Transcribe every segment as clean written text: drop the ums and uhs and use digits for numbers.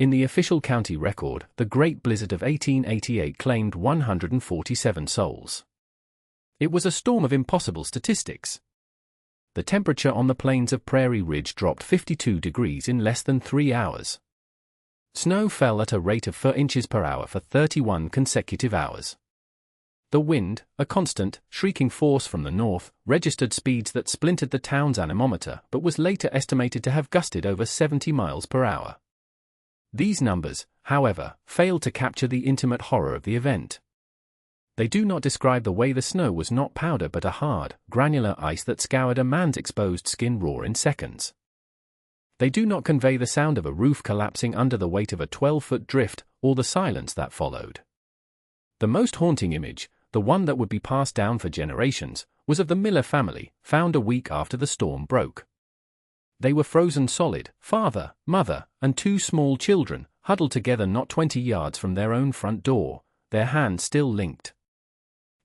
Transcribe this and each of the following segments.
In the official county record, the Great Blizzard of 1888 claimed 147 souls. It was a storm of impossible statistics. The temperature on the plains of Prairie Ridge dropped 52 degrees in less than 3 hours. Snow fell at a rate of 4 inches per hour for 31 consecutive hours. The wind, a constant, shrieking force from the north, registered speeds that splintered the town's anemometer but was later estimated to have gusted over 70 miles per hour. These numbers, however, failed to capture the intimate horror of the event. They do not describe the way the snow was not powder but a hard, granular ice that scoured a man's exposed skin raw in seconds. They do not convey the sound of a roof collapsing under the weight of a 12-foot drift, or the silence that followed. The most haunting image, the one that would be passed down for generations, was of the Miller family, found a week after the storm broke. They were frozen solid, father, mother, and 2 small children, huddled together not 20 yards from their own front door, their hands still linked.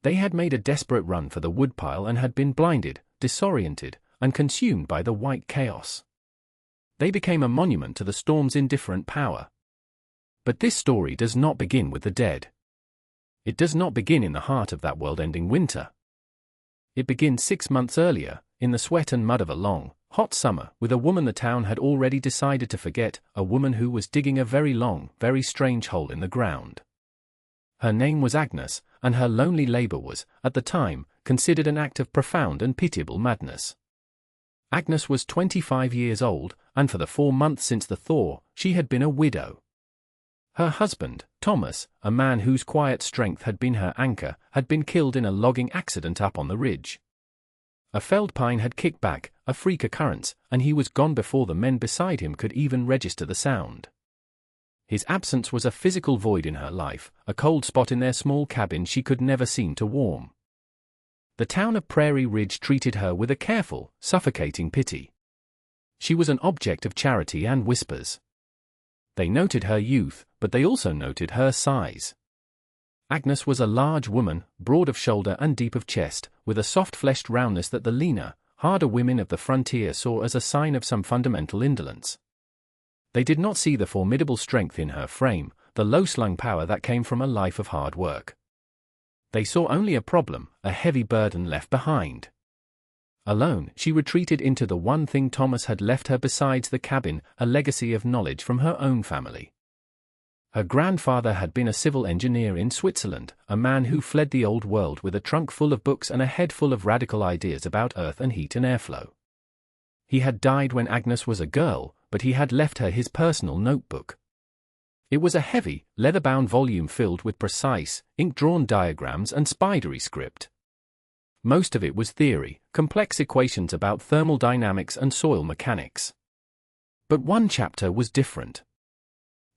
They had made a desperate run for the woodpile and had been blinded, disoriented, and consumed by the white chaos. They became a monument to the storm's indifferent power. But this story does not begin with the dead. It does not begin in the heart of that world-ending winter. It begins 6 months earlier, in the sweat and mud of a long, hot summer, with a woman the town had already decided to forget, a woman who was digging a very long, very strange hole in the ground. Her name was Agnes, and her lonely labor was, at the time, considered an act of profound and pitiable madness. Agnes was 25 years old, and for the 4 months since the thaw, she had been a widow. Her husband, Thomas, a man whose quiet strength had been her anchor, had been killed in a logging accident up on the ridge. A felled pine had kicked back, a freak occurrence, and he was gone before the men beside him could even register the sound. His absence was a physical void in her life, a cold spot in their small cabin she could never seem to warm. The town of Prairie Ridge treated her with a careful, suffocating pity. She was an object of charity and whispers. They noted her youth, but they also noted her size. Agnes was a large woman, broad of shoulder and deep of chest, with a soft-fleshed roundness that the leaner, harder women of the frontier saw as a sign of some fundamental indolence. They did not see the formidable strength in her frame, the low-slung power that came from a life of hard work. They saw only a problem, a heavy burden left behind. Alone, she retreated into the one thing Thomas had left her besides the cabin, a legacy of knowledge from her own family. Her grandfather had been a civil engineer in Switzerland, a man who fled the old world with a trunk full of books and a head full of radical ideas about earth and heat and airflow. He had died when Agnes was a girl, but he had left her his personal notebook. It was a heavy, leather-bound volume filled with precise, ink-drawn diagrams and spidery script. Most of it was theory, complex equations about thermodynamics and soil mechanics. But one chapter was different.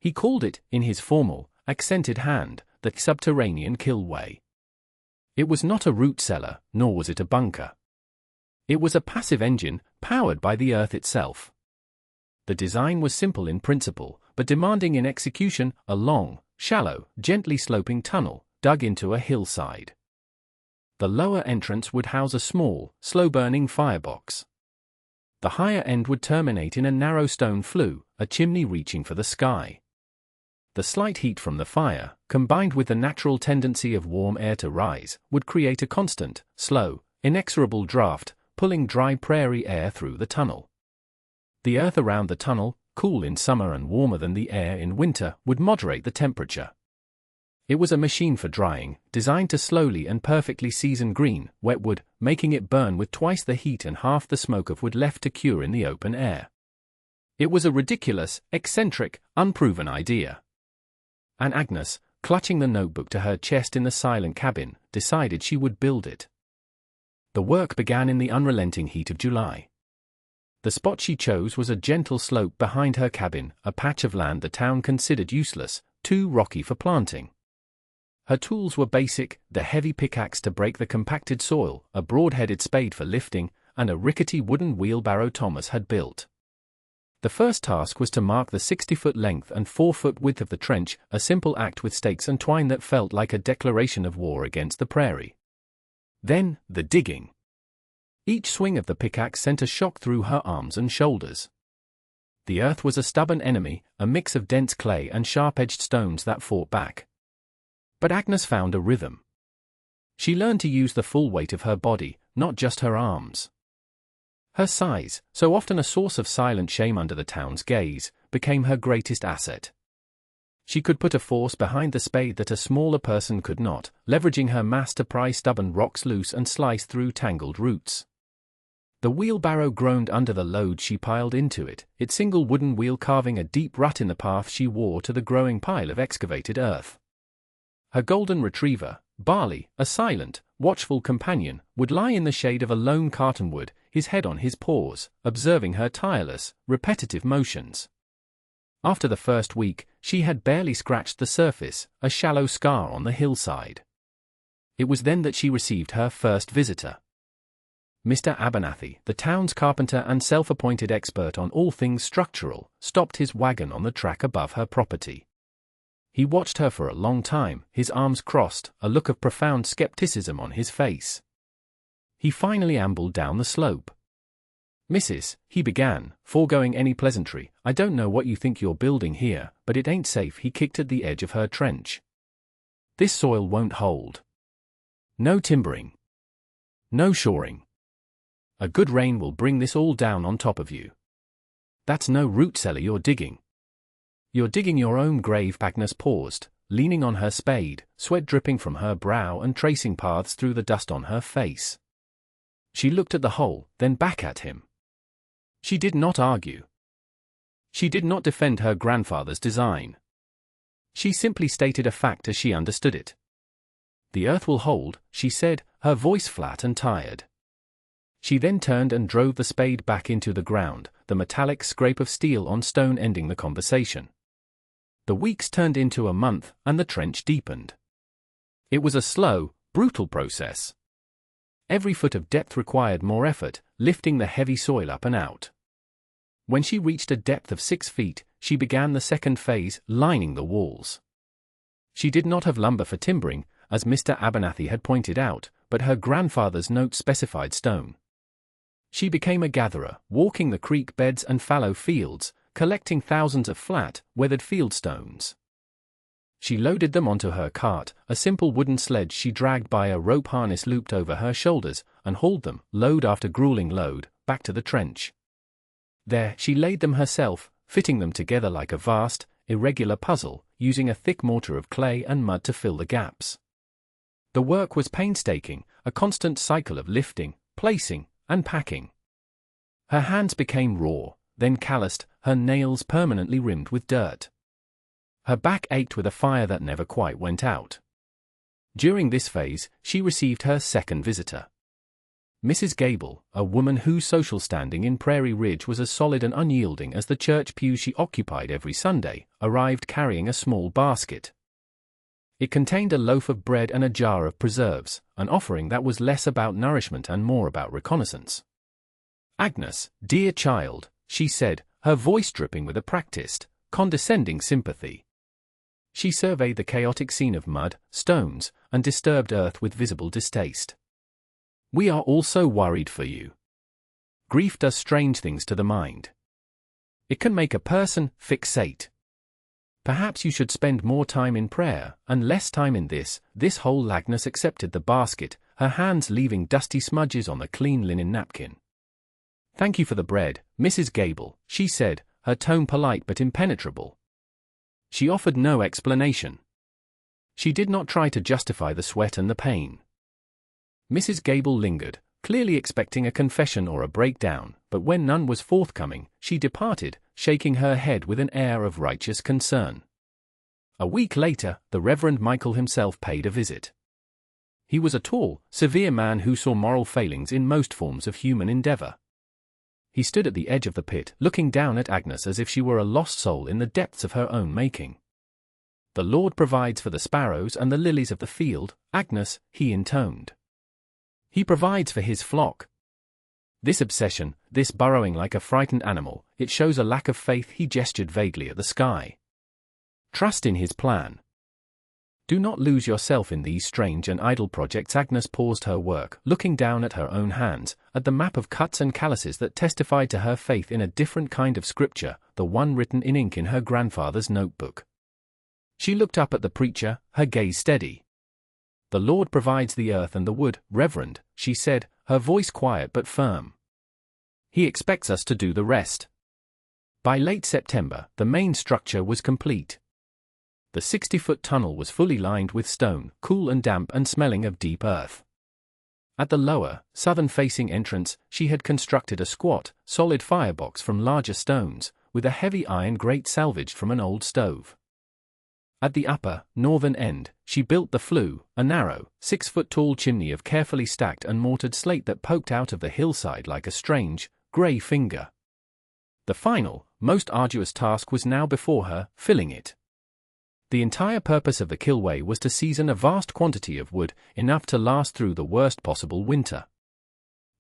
He called it, in his formal, accented hand, the subterranean killway. It was not a root cellar, nor was it a bunker. It was a passive engine, powered by the earth itself. The design was simple in principle, but demanding in execution, a long, shallow, gently sloping tunnel, dug into a hillside. The lower entrance would house a small, slow-burning firebox. The higher end would terminate in a narrow stone flue, a chimney reaching for the sky. The slight heat from the fire, combined with the natural tendency of warm air to rise, would create a constant, slow, inexorable draft, pulling dry prairie air through the tunnel. The earth around the tunnel, cool in summer and warmer than the air in winter, would moderate the temperature. It was a machine for drying, designed to slowly and perfectly season green, wet wood, making it burn with twice the heat and half the smoke of wood left to cure in the open air. It was a ridiculous, eccentric, unproven idea. And Agnes, clutching the notebook to her chest in the silent cabin, decided she would build it. The work began in the unrelenting heat of July. The spot she chose was a gentle slope behind her cabin, a patch of land the town considered useless, too rocky for planting. Her tools were basic, the heavy pickaxe to break the compacted soil, a broad-headed spade for lifting, and a rickety wooden wheelbarrow Thomas had built. The first task was to mark the 60-foot length and 4-foot width of the trench, a simple act with stakes and twine that felt like a declaration of war against the prairie. Then, the digging. Each swing of the pickaxe sent a shock through her arms and shoulders. The earth was a stubborn enemy, a mix of dense clay and sharp-edged stones that fought back. But Agnes found a rhythm. She learned to use the full weight of her body, not just her arms. Her size, so often a source of silent shame under the town's gaze, became her greatest asset. She could put a force behind the spade that a smaller person could not, leveraging her mass to pry stubborn rocks loose and slice through tangled roots. The wheelbarrow groaned under the load she piled into it, its single wooden wheel carving a deep rut in the path she wore to the growing pile of excavated earth. Her golden retriever, Barley, a silent, watchful companion, would lie in the shade of a lone cottonwood, his head on his paws, observing her tireless, repetitive motions. After the first week, she had barely scratched the surface, a shallow scar on the hillside. It was then that she received her first visitor. Mr. Abernathy, the town's carpenter and self-appointed expert on all things structural, stopped his wagon on the track above her property. He watched her for a long time, his arms crossed, a look of profound skepticism on his face. He finally ambled down the slope. "Mrs.," he began, foregoing any pleasantry, "I don't know what you think you're building here, but it ain't safe." He kicked at the edge of her trench. "This soil won't hold. No timbering. No shoring. A good rain will bring this all down on top of you. That's no root cellar you're digging. You're digging your own grave." Agnes paused, leaning on her spade, sweat dripping from her brow and tracing paths through the dust on her face. She looked at the hole, then back at him. She did not argue. She did not defend her grandfather's design. She simply stated a fact as she understood it. "The earth will hold," she said, her voice flat and tired. She then turned and drove the spade back into the ground, the metallic scrape of steel on stone ending the conversation. The weeks turned into a month, and the trench deepened. It was a slow, brutal process. Every foot of depth required more effort, lifting the heavy soil up and out. When she reached a depth of 6 feet, she began the second phase, lining the walls. She did not have lumber for timbering, as Mr. Abernathy had pointed out, but her grandfather's note specified stone. She became a gatherer, walking the creek beds and fallow fields, collecting thousands of flat, weathered field stones. She loaded them onto her cart, a simple wooden sledge she dragged by a rope harness looped over her shoulders, and hauled them, load after grueling load, back to the trench. There, she laid them herself, fitting them together like a vast, irregular puzzle, using a thick mortar of clay and mud to fill the gaps. The work was painstaking, a constant cycle of lifting, placing, and packing. Her hands became raw, then calloused, her nails permanently rimmed with dirt. Her back ached with a fire that never quite went out. During this phase, she received her second visitor. Mrs. Gable, a woman whose social standing in Prairie Ridge was as solid and unyielding as the church pews she occupied every Sunday, arrived carrying a small basket. It contained a loaf of bread and a jar of preserves, an offering that was less about nourishment and more about reconnaissance. "Agnes, dear child," she said, her voice dripping with a practiced, condescending sympathy. She surveyed the chaotic scene of mud, stones, and disturbed earth with visible distaste. "We are all so worried for you. Grief does strange things to the mind. It can make a person fixate. Perhaps you should spend more time in prayer, and less time in this hole." Agnes accepted the basket, her hands leaving dusty smudges on the clean linen napkin. "Thank you for the bread, Mrs. Gable," she said, her tone polite but impenetrable. She offered no explanation. She did not try to justify the sweat and the pain. Mrs. Gable lingered, clearly expecting a confession or a breakdown, but when none was forthcoming, she departed, shaking her head with an air of righteous concern. A week later, the Reverend Michael himself paid a visit. He was a tall, severe man who saw moral failings in most forms of human endeavor. He stood at the edge of the pit, looking down at Agnes as if she were a lost soul in the depths of her own making. "The Lord provides for the sparrows and the lilies of the field, Agnes," he intoned. "He provides for his flock. This obsession, this burrowing like a frightened animal, it shows a lack of faith." He gestured vaguely at the sky. "Trust in his plan. Do not lose yourself in these strange and idle projects. Agnes paused her work, looking down at her own hands, at the map of cuts and calluses that testified to her faith in a different kind of scripture, the one written in ink in her grandfather's notebook. She looked up at the preacher, her gaze steady. "The Lord provides the earth and the wood, Reverend," she said, her voice quiet but firm. "He expects us to do the rest." By late September, the main structure was complete. The 60-foot tunnel was fully lined with stone, cool and damp and smelling of deep earth. At the lower, southern-facing entrance, she had constructed a squat, solid firebox from larger stones, with a heavy iron grate salvaged from an old stove. At the upper, northern end, she built the flue, a narrow, 6-foot-tall chimney of carefully stacked and mortared slate that poked out of the hillside like a strange, grey finger. The final, most arduous task was now before her, filling it. The entire purpose of the killway was to season a vast quantity of wood, enough to last through the worst possible winter.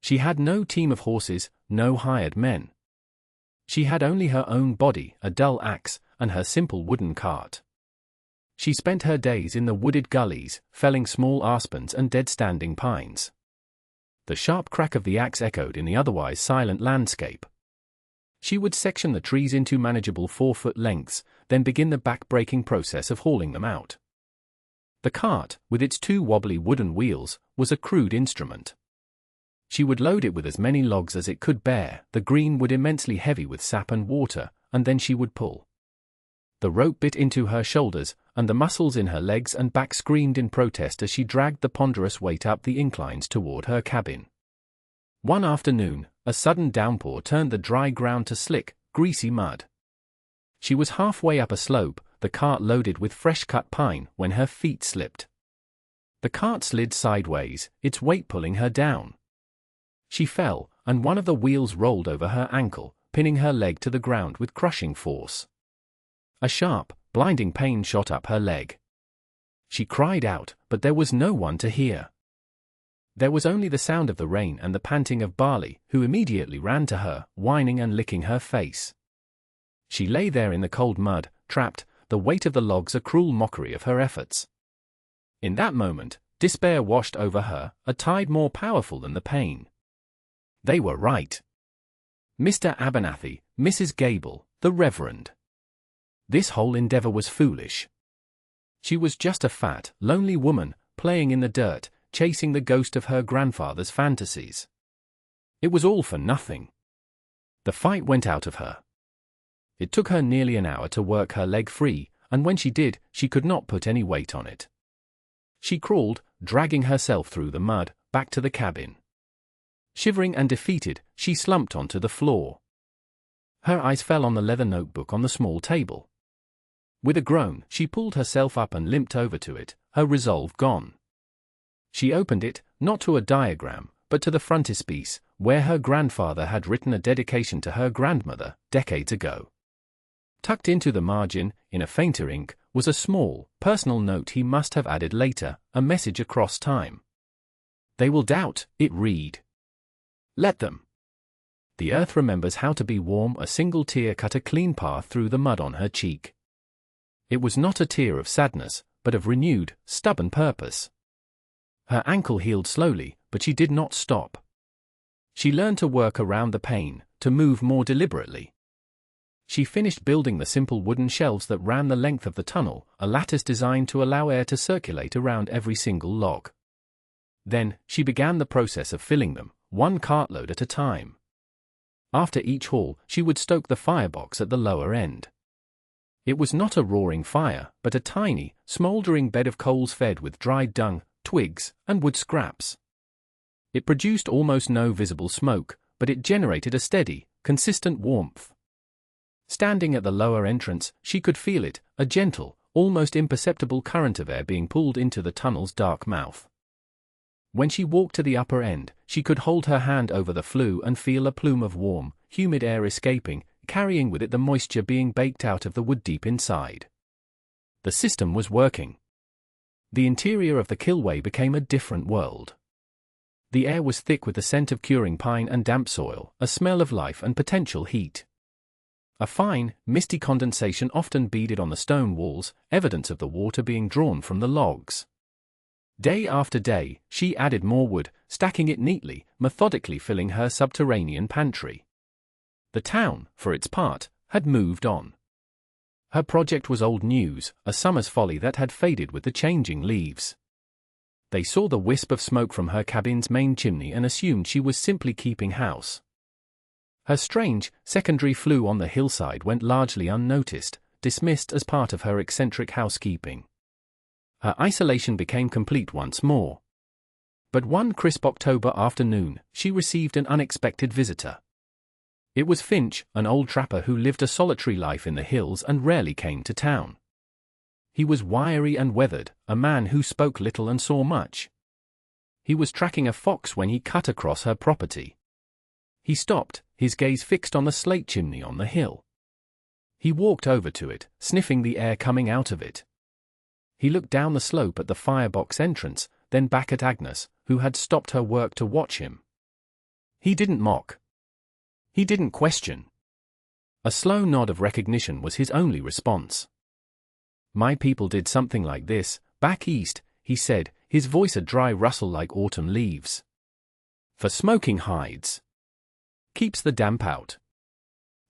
She had no team of horses, no hired men. She had only her own body, a dull axe, and her simple wooden cart. She spent her days in the wooded gullies, felling small aspens and dead-standing pines. The sharp crack of the axe echoed in the otherwise silent landscape. She would section the trees into manageable 4-foot lengths, then begin the back-breaking process of hauling them out. The cart, with its 2 wobbly wooden wheels, was a crude instrument. She would load it with as many logs as it could bear, the green wood immensely heavy with sap and water, and then she would pull. The rope bit into her shoulders, and the muscles in her legs and back screamed in protest as she dragged the ponderous weight up the inclines toward her cabin. One afternoon, a sudden downpour turned the dry ground to slick, greasy mud. She was halfway up a slope, the cart loaded with fresh-cut pine, when her feet slipped. The cart slid sideways, its weight pulling her down. She fell, and one of the wheels rolled over her ankle, pinning her leg to the ground with crushing force. A sharp, blinding pain shot up her leg. She cried out, but there was no one to hear. There was only the sound of the rain and the panting of Barley, who immediately ran to her, whining and licking her face. She lay there in the cold mud, trapped, the weight of the logs a cruel mockery of her efforts. In that moment, despair washed over her, a tide more powerful than the pain. They were right. Mr. Abernathy, Mrs. Gable, the Reverend. This whole endeavor was foolish. She was just a fat, lonely woman, playing in the dirt, chasing the ghost of her grandfather's fantasies. It was all for nothing. The fight went out of her. It took her nearly an hour to work her leg free, and when she did, she could not put any weight on it. She crawled, dragging herself through the mud, back to the cabin. Shivering and defeated, she slumped onto the floor. Her eyes fell on the leather notebook on the small table. With a groan, she pulled herself up and limped over to it, her resolve gone. She opened it, not to a diagram, but to the frontispiece, where her grandfather had written a dedication to her grandmother, decades ago. Tucked into the margin, in a fainter ink, was a small, personal note he must have added later, a message across time. "They will doubt," it read. "Let them. The earth remembers how to be warm." A single tear cut a clean path through the mud on her cheek. It was not a tear of sadness, but of renewed, stubborn purpose. Her ankle healed slowly, but she did not stop. She learned to work around the pain, to move more deliberately. She finished building the simple wooden shelves that ran the length of the tunnel, a lattice designed to allow air to circulate around every single log. Then, she began the process of filling them, one cartload at a time. After each haul, she would stoke the firebox at the lower end. It was not a roaring fire, but a tiny, smouldering bed of coals fed with dried dung, twigs, and wood scraps. It produced almost no visible smoke, but it generated a steady, consistent warmth. Standing at the lower entrance, she could feel it, a gentle, almost imperceptible current of air being pulled into the tunnel's dark mouth. When she walked to the upper end, she could hold her hand over the flue and feel a plume of warm, humid air escaping, carrying with it the moisture being baked out of the wood deep inside. The system was working. The interior of the killway became a different world. The air was thick with the scent of curing pine and damp soil, a smell of life and potential heat. A fine, misty condensation often beaded on the stone walls, evidence of the water being drawn from the logs. Day after day, she added more wood, stacking it neatly, methodically filling her subterranean pantry. The town, for its part, had moved on. Her project was old news, a summer's folly that had faded with the changing leaves. They saw the wisp of smoke from her cabin's main chimney and assumed she was simply keeping house. Her strange, secondary flue on the hillside went largely unnoticed, dismissed as part of her eccentric housekeeping. Her isolation became complete once more. But one crisp October afternoon, she received an unexpected visitor. It was Finch, an old trapper who lived a solitary life in the hills and rarely came to town. He was wiry and weathered, a man who spoke little and saw much. He was tracking a fox when he cut across her property. He stopped, his gaze fixed on the slate chimney on the hill. He walked over to it, sniffing the air coming out of it. He looked down the slope at the firebox entrance, then back at Agnes, who had stopped her work to watch him. He didn't mock. He didn't question. A slow nod of recognition was his only response. "My people did something like this, back east," he said, his voice a dry rustle like autumn leaves. "For smoking hides. Keeps the damp out."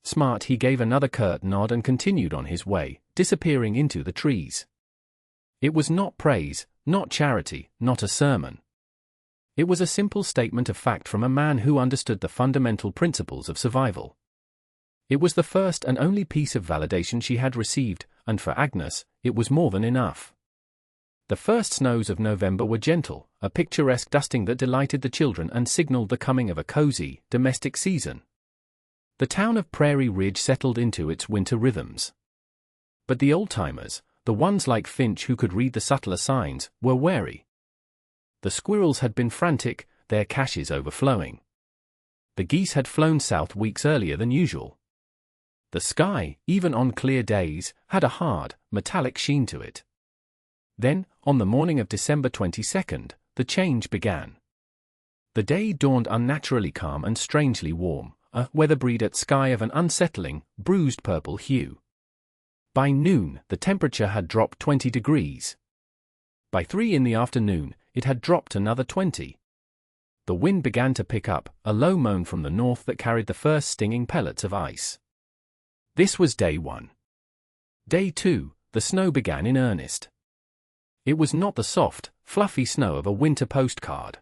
Smart, he gave another curt nod and continued on his way, disappearing into the trees. It was not praise, not charity, not a sermon. It was a simple statement of fact from a man who understood the fundamental principles of survival. It was the first and only piece of validation she had received, and for Agnes, it was more than enough. The first snows of November were gentle, a picturesque dusting that delighted the children and signaled the coming of a cozy, domestic season. The town of Prairie Ridge settled into its winter rhythms. But the old-timers, the ones like Finch who could read the subtler signs, were wary. The squirrels had been frantic, their caches overflowing. The geese had flown south weeks earlier than usual. The sky, even on clear days, had a hard, metallic sheen to it. Then, on the morning of December 22nd, the change began. The day dawned unnaturally calm and strangely warm, a weather-breed sky of an unsettling, bruised purple hue. By noon, the temperature had dropped 20 degrees. By 3 in the afternoon, it had dropped another 20. The wind began to pick up, a low moan from the north that carried the first stinging pellets of ice. This was day 1. Day 2, the snow began in earnest. It was not the soft, fluffy snow of a winter postcard.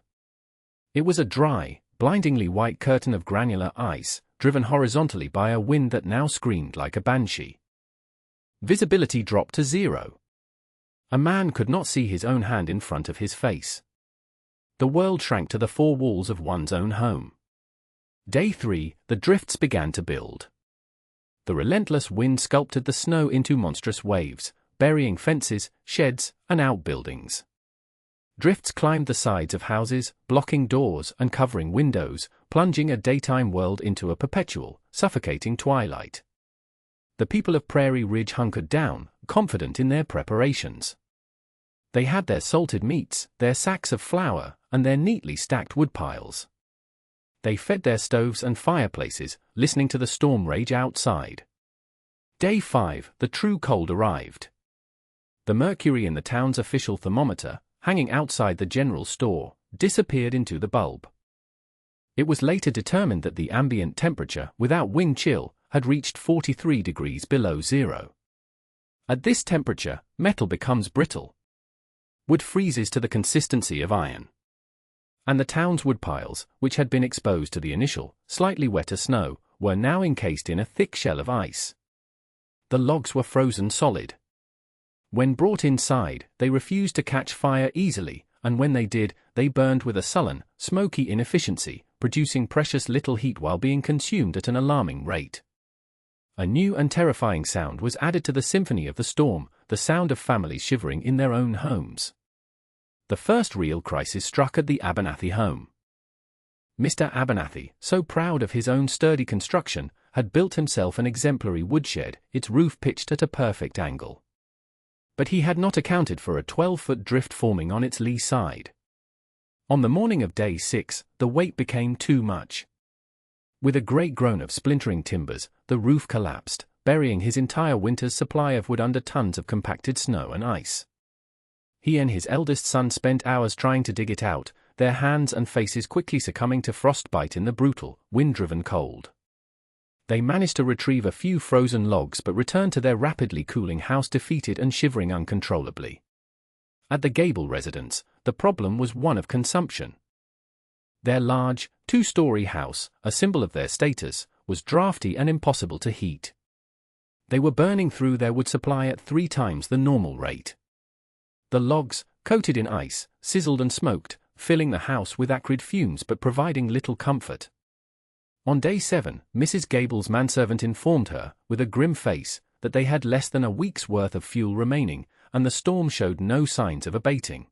It was a dry, blindingly white curtain of granular ice, driven horizontally by a wind that now screamed like a banshee. Visibility dropped to 0. A man could not see his own hand in front of his face. The world shrank to the 4 walls of one's own home. Day 3, the drifts began to build. The relentless wind sculpted the snow into monstrous waves, burying fences, sheds, and outbuildings. Drifts climbed the sides of houses, blocking doors and covering windows, plunging a daytime world into a perpetual, suffocating twilight. The people of Prairie Ridge hunkered down, confident in their preparations. They had their salted meats, their sacks of flour, and their neatly stacked woodpiles. They fed their stoves and fireplaces, listening to the storm rage outside. Day 5, the true cold arrived. The mercury in the town's official thermometer, hanging outside the general store, disappeared into the bulb. It was later determined that the ambient temperature, without wind chill, had reached 43 degrees below 0. At this temperature, metal becomes brittle. Wood freezes to the consistency of iron. And the town's woodpiles, which had been exposed to the initial, slightly wetter snow, were now encased in a thick shell of ice. The logs were frozen solid. When brought inside, they refused to catch fire easily, and when they did, they burned with a sullen, smoky inefficiency, producing precious little heat while being consumed at an alarming rate. A new and terrifying sound was added to the symphony of the storm, the sound of families shivering in their own homes. The first real crisis struck at the Abernathy home. Mr. Abernathy, so proud of his own sturdy construction, had built himself an exemplary woodshed, its roof pitched at a perfect angle. But he had not accounted for a 12-foot drift forming on its lee side. On the morning of day 6, the weight became too much. With a great groan of splintering timbers, the roof collapsed, burying his entire winter's supply of wood under tons of compacted snow and ice. He and his eldest son spent hours trying to dig it out, their hands and faces quickly succumbing to frostbite in the brutal, wind-driven cold. They managed to retrieve a few frozen logs but returned to their rapidly cooling house defeated and shivering uncontrollably. At the Gable residence, the problem was one of consumption. Their large, two-story house, a symbol of their status, was drafty and impossible to heat. They were burning through their wood supply at 3 times the normal rate. The logs, coated in ice, sizzled and smoked, filling the house with acrid fumes but providing little comfort. On day 7, Mrs. Gable's manservant informed her, with a grim face, that they had less than a week's worth of fuel remaining, and the storm showed no signs of abating.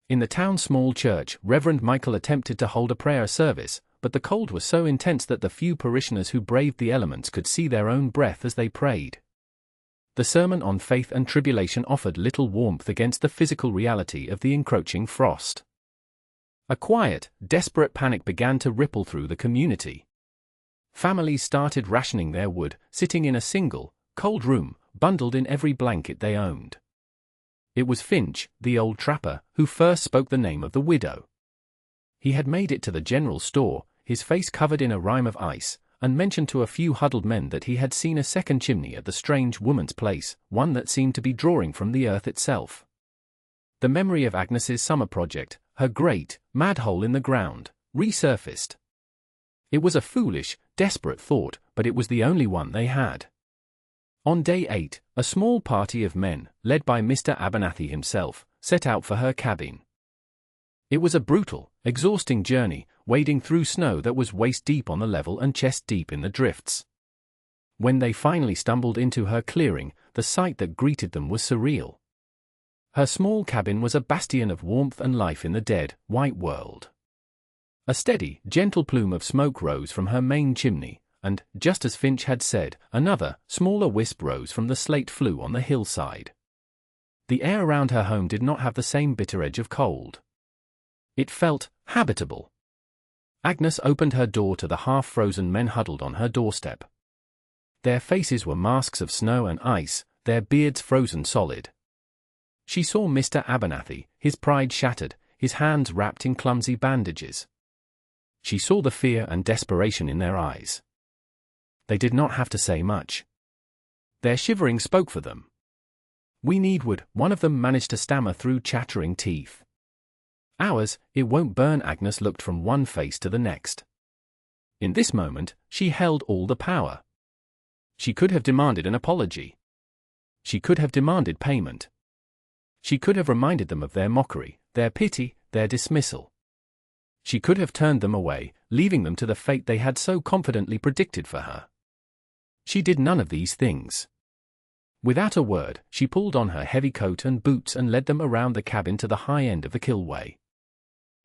In the town's small church, Reverend Michael attempted to hold a prayer service, but the cold was so intense that the few parishioners who braved the elements could see their own breath as they prayed. The sermon on faith and tribulation offered little warmth against the physical reality of the encroaching frost. A quiet, desperate panic began to ripple through the community. Families started rationing their wood, sitting in a single, cold room, bundled in every blanket they owned. It was Finch, the old trapper, who first spoke the name of the widow. He had made it to the general store, his face covered in a rime of ice, and mentioned to a few huddled men that he had seen a second chimney at the strange woman's place, one that seemed to be drawing from the earth itself. The memory of Agnes's summer project, her great, mad hole in the ground, resurfaced. It was a foolish, desperate thought, but it was the only one they had. On day 8, a small party of men, led by Mr. Abernathy himself, set out for her cabin. It was a brutal, exhausting journey, wading through snow that was waist-deep on the level and chest-deep in the drifts. When they finally stumbled into her clearing, the sight that greeted them was surreal. Her small cabin was a bastion of warmth and life in the dead, white world. A steady, gentle plume of smoke rose from her main chimney, and, just as Finch had said, another, smaller wisp rose from the slate flue on the hillside. The air around her home did not have the same bitter edge of cold. It felt habitable. Agnes opened her door to the half-frozen men huddled on her doorstep. Their faces were masks of snow and ice, their beards frozen solid. She saw Mr. Abernathy, his pride shattered, his hands wrapped in clumsy bandages. She saw the fear and desperation in their eyes. They did not have to say much. Their shivering spoke for them. "We need wood," one of them managed to stammer through chattering teeth. "Ours, it won't burn." Agnes looked from one face to the next. In this moment, she held all the power. She could have demanded an apology. She could have demanded payment. She could have reminded them of their mockery, their pity, their dismissal. She could have turned them away, leaving them to the fate they had so confidently predicted for her. She did none of these things. Without a word, she pulled on her heavy coat and boots and led them around the cabin to the high end of the killway.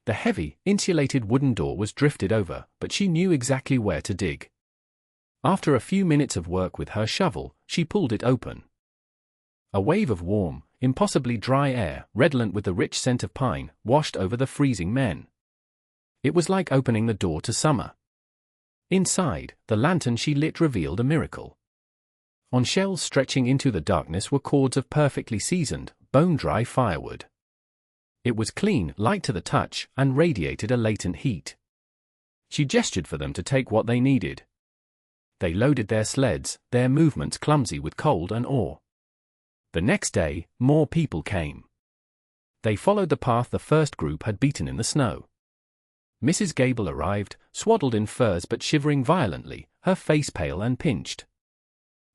The heavy, insulated wooden door was drifted over, but she knew exactly where to dig. After a few minutes of work with her shovel, she pulled it open. A wave of warm, impossibly dry air, redolent with the rich scent of pine, washed over the freezing men. It was like opening the door to summer. Inside, the lantern she lit revealed a miracle. On shelves stretching into the darkness were cords of perfectly seasoned, bone-dry firewood. It was clean, light to the touch, and radiated a latent heat. She gestured for them to take what they needed. They loaded their sleds, their movements clumsy with cold and awe. The next day, more people came. They followed the path the first group had beaten in the snow. Mrs. Gable arrived, swaddled in furs but shivering violently, her face pale and pinched.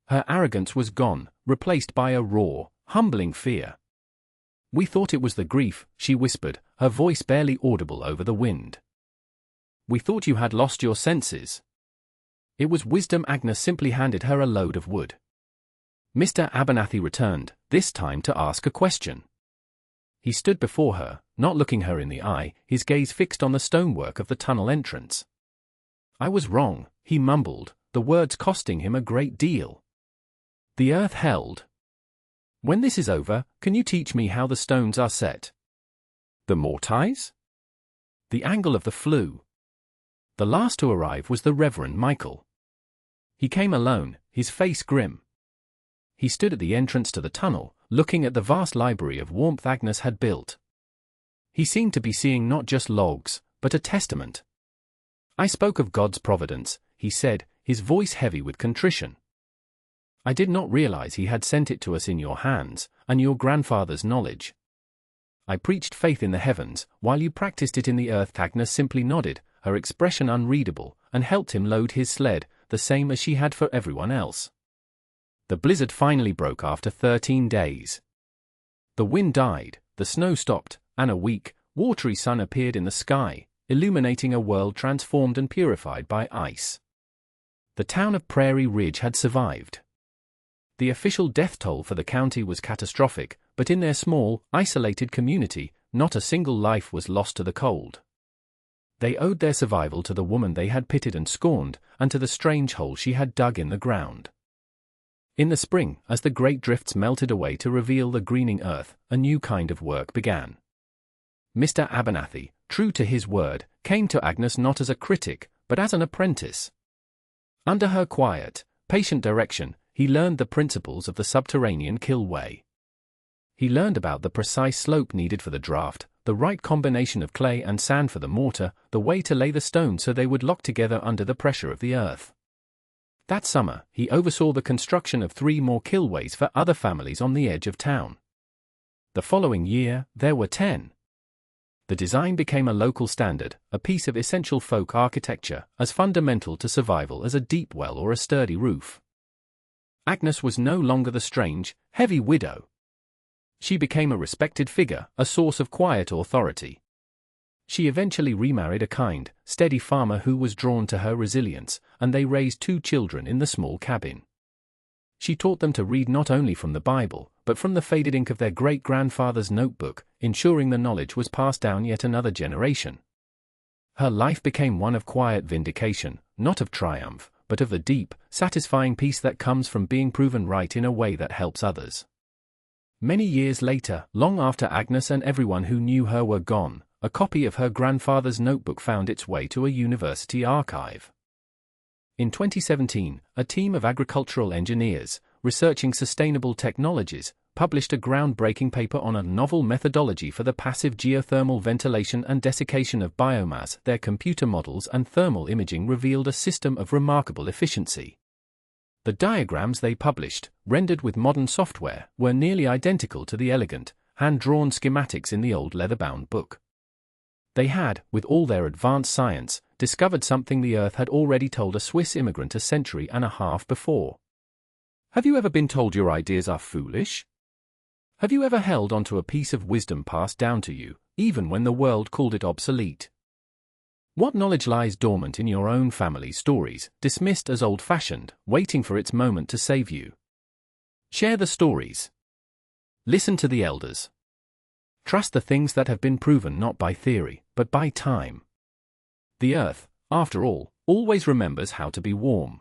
Her arrogance was gone, replaced by a raw, humbling fear. "We thought it was the grief," she whispered, her voice barely audible over the wind. "We thought you had lost your senses." It was wisdom. Agnes simply handed her a load of wood. Mr. Abernathy returned, this time to ask a question. He stood before her, not looking her in the eye, his gaze fixed on the stonework of the tunnel entrance. "I was wrong," he mumbled, the words costing him a great deal. "The earth held. When this is over, can you teach me how the stones are set? The mortise? The angle of the flue? The last to arrive was the Reverend Michael. He came alone, his face grim. He stood at the entrance to the tunnel, looking at the vast library of warmth Agnes had built. He seemed to be seeing not just logs, but a testament. "I spoke of God's providence," he said, his voice heavy with contrition. "I did not realize he had sent it to us in your hands, and your grandfather's knowledge. I preached faith in the heavens, while you practiced it in the earth." Agnes simply nodded, her expression unreadable, and helped him load his sled, the same as she had for everyone else. The blizzard finally broke after 13 days. The wind died, the snow stopped, and a weak, watery sun appeared in the sky, illuminating a world transformed and purified by ice. The town of Prairie Ridge had survived. The official death toll for the county was catastrophic, but in their small, isolated community, not a single life was lost to the cold. They owed their survival to the woman they had pitied and scorned, and to the strange hole she had dug in the ground. In the spring, as the great drifts melted away to reveal the greening earth, a new kind of work began. Mr. Abernathy, true to his word, came to Agnes not as a critic, but as an apprentice. Under her quiet, patient direction, he learned the principles of the subterranean kill way. He learned about the precise slope needed for the draft, the right combination of clay and sand for the mortar, the way to lay the stones so they would lock together under the pressure of the earth. That summer, he oversaw the construction of 3 more killways for other families on the edge of town. The following year, there were 10. The design became a local standard, a piece of essential folk architecture, as fundamental to survival as a deep well or a sturdy roof. Agnes was no longer the strange, heavy widow. She became a respected figure, a source of quiet authority. She eventually remarried a kind, steady farmer who was drawn to her resilience, and they raised 2 children in the small cabin. She taught them to read not only from the Bible, but from the faded ink of their great-grandfather's notebook, ensuring the knowledge was passed down yet another generation. Her life became one of quiet vindication, not of triumph, but of the deep, satisfying peace that comes from being proven right in a way that helps others. Many years later, long after Agnes and everyone who knew her were gone, a copy of her grandfather's notebook found its way to a university archive. In 2017, a team of agricultural engineers, researching sustainable technologies, published a groundbreaking paper on a novel methodology for the passive geothermal ventilation and desiccation of biomass. Their computer models and thermal imaging revealed a system of remarkable efficiency. The diagrams they published, rendered with modern software, were nearly identical to the elegant, hand-drawn schematics in the old leather-bound book. They had, with all their advanced science, discovered something the Earth had already told a Swiss immigrant a century and a half before. Have you ever been told your ideas are foolish? Have you ever held onto a piece of wisdom passed down to you, even when the world called it obsolete? What knowledge lies dormant in your own family's stories, dismissed as old-fashioned, waiting for its moment to save you? Share the stories. Listen to the elders. Trust the things that have been proven not by theory, but by time. The Earth, after all, always remembers how to be warm.